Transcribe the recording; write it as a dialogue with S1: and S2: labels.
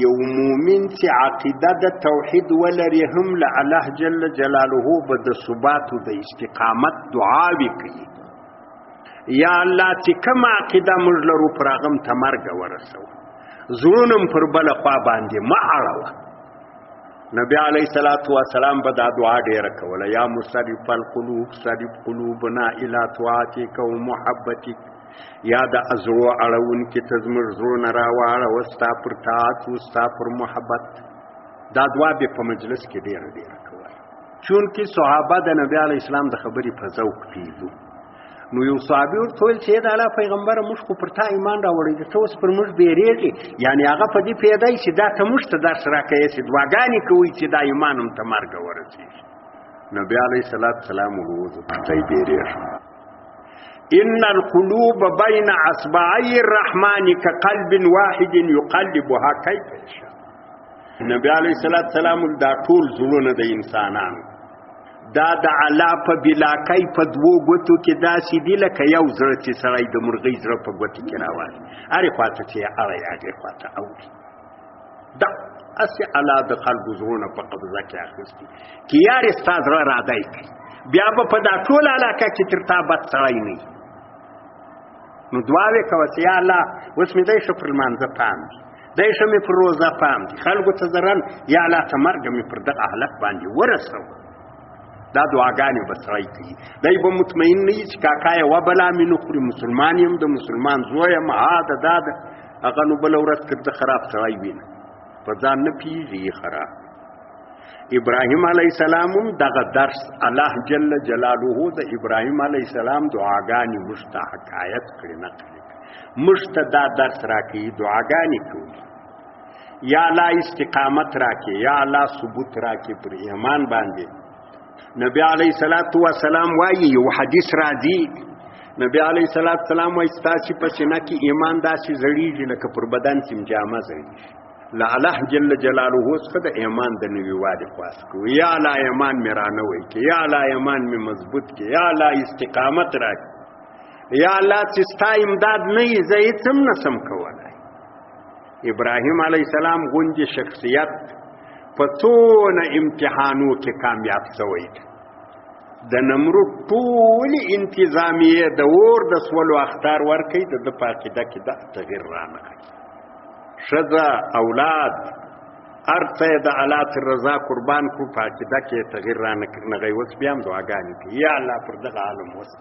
S1: یو مومن چې عقیده د توحید ولري هم له الله جل جلاله به د ثبات او د استقامت دعاوې کوي. یا الله چې کوم عقیده موږ لرو پر هغه ته مرګ ورسوه، زړونه پر بله خوا باندې مه اړوه. نبی علیه الصلاة والسلام به دا دعا ډیره کوله، یا مصرف القلوب صرف قلوبنا الی طاعتک ومحبتک. یا د ازړو اړونکي ته زموږ زړونه راواړوه ستا پر طاعت او ستا پر محبت. دا دعا به په مجلس کې ډیره کوله، چونکې صحابه د نبی علیه السلام د خبرې په ذوق پیږو. نو یو صحابي ورته ویل چې د الله پیغمبره موږ خو پر تا ایمان راوړی دی، ته اوس پر موږ بیریږې؟ یعنې هغه په دې پوهېدی چې دا ته موږ ته درس راکوې چې دعاګانې کوئ چې دا ایمان هم ته مرګ ورسېږي. نبي علیه الصلاة والسلام ورته تی بیریږه. ان القلوب بین اصبعی الرحمن كقلب واحد یقلبها کیف یشاء. نبی علیه الصلاة والسلام دا ټول زړونه د انسانانو دا د الله په بلاکۍ په دوو ګوتو کې داسې دي لکه یو زړه چې سړی د مرغۍ زړه په ګوتو کې راوالي، هرې خوا ته چې یې اړی هغې خوا ته اوړي. داسې الله د خلکو زړونه په قبضه کې اخیستي که یارې ستا زړه رادی کړي، بیا به په دا ټوله علاقه کې تر تا بد سړی نه وي. نو دعاوې کوه چې یا الله اوس مې دی ښه پر لمانځه پام دي، دی ښه مې پر روزه پام دي، خلکو ته ضرر یا الله ته مرګ مې پر دغه هلک باندې ورسوه. دا دعاګانې به سړی کوي، دی به مطمئن نه وي چې کاکا یې وبلا مې نه خوري، مسلمان یم، د مسلمان زوی یم، ده دا ده. هغه نو بله ورځ که د خراب سړی وینه په ځان نه پوهېږي خراب. ابراهیم علیه السلام هم دغه درس الله جل جلاله د ابراهیم علیه السلام دعاګانې موږ ته حکایت کړي، نقل کړي، موږ ته دا درس راکوي، دعاګانې کوي. یا الله استقامت راکړي، یا الله ثبوت راکړي پر ایمان باندې. نبی علیه الصلاة والسلام وایي، یو حدیث راځي، نبی علیه الصلاة والسلام وایي ستاسې په سینه کې ایمان داسې زړیږي لکه پر بدن چې جامه زړیږي. له الله جل جلاله څخه د ایمان د نوي والي خواست کوو، یا الله ایمان مې رانوی کې، یا الله ایمان مې مضبوط کې، یا الله استقامت راکړي، یا الله چې ستا امداد نه وي زه هېڅ هم نشم کولی. ابراهیم علیه السلام غوندې شخصیت په څونه امتحانو کې کامیاب شوی دی. د نمرود ټولې انتظامیې د اور د سولو اختار ورکوي، د ده په عقیده کې دا تغیر رانغی. ښځه اولاد هر څه یې د الله تر رضا قربان کړو، په عقیده کې یې تغیر رانغی. اوس بیا هم دعاګانې کوي، یا الله پر دغه عالم وسه